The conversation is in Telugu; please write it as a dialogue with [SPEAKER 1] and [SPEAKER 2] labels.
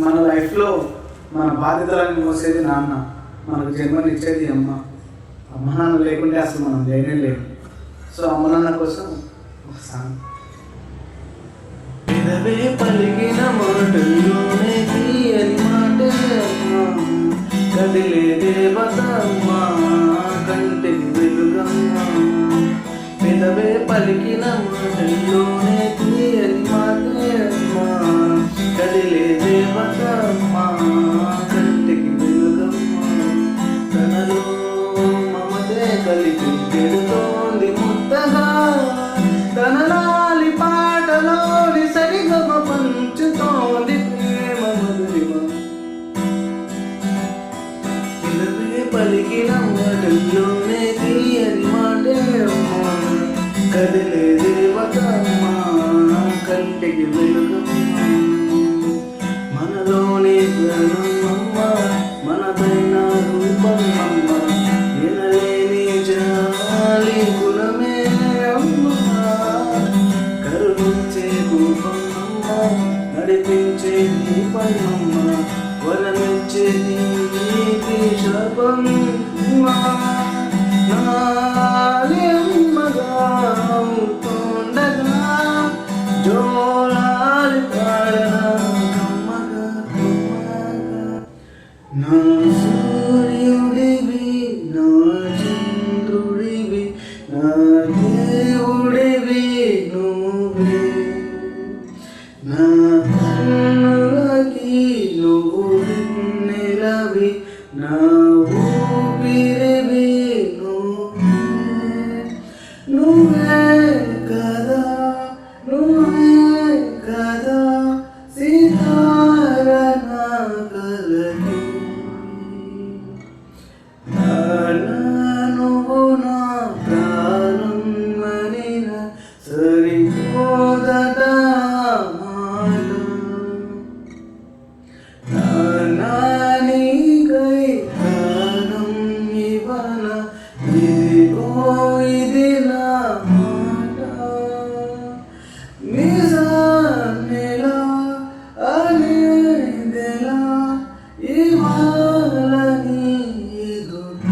[SPEAKER 1] మన లైఫ్లో మన బాధ్యతలను మోసేది నాన్న, మనకు జన్మనిచ్చేది అమ్మ. అమ్మ నాన్న లేకుంటే అసలు మనం లేనే లేము. సో అమ్మ నాన్న కోసం ఒక సాంగ్.
[SPEAKER 2] పెదవే పలికిన మాటల్లోనే తీయని మాటే అమ్మా, కదిలే దేవత అమ్మా, కంటికి వెలుగమ్మా. పెదవే పలికిన మాటల్లోనే తీయని మాటే అమ్మా, కదిలే దేవత అమ్మా, కంటికి వెలుగమ్మా. తనలో మమతే కలిపి పెడుతోంది ముద్దగా, తనలాలి పాటలోని సరిగమ పంచుతోంది ప్రేమ మధురిమ. పిలవే పలికిన మాటల్లోనే తీయని మాటే అమ్మా, కదిలే దేవత అమ్మా, కంటికి వెలుగమ్మా. మనలోని ప్రణమ్మ, మనదైన రూపమ్మ, ఎనలేని జాలి గుణమే అమ్మా, కరుణించే రూపమ్మ, నడిపించే దీపమ్మ, వరమించే నీతి శపమ్మ. నాలి అమ్మగా ఉంటుండగా జోలాలి పాడనా కమ్మగా కమ్మగా. నా సూర్యుడివి, నా చంద్రుడివి, నా దేవుడివి నువ్వే, నా కన్నులకి నువ్వు వెన్నెలవి, నా ఊపిరివి నువ్వే. నువ్వే కదా, నువ్వే కదా సితార నా కలకి. నువ్వు నా ప్రాణం మనిన సరిపోదట మాట. నీకై ప్రాణం ఇవ్వన, ఇదిగో ఇది నా మాట. నిజానిలా అనేదెలా ఇవాళ నీ ఎదుట.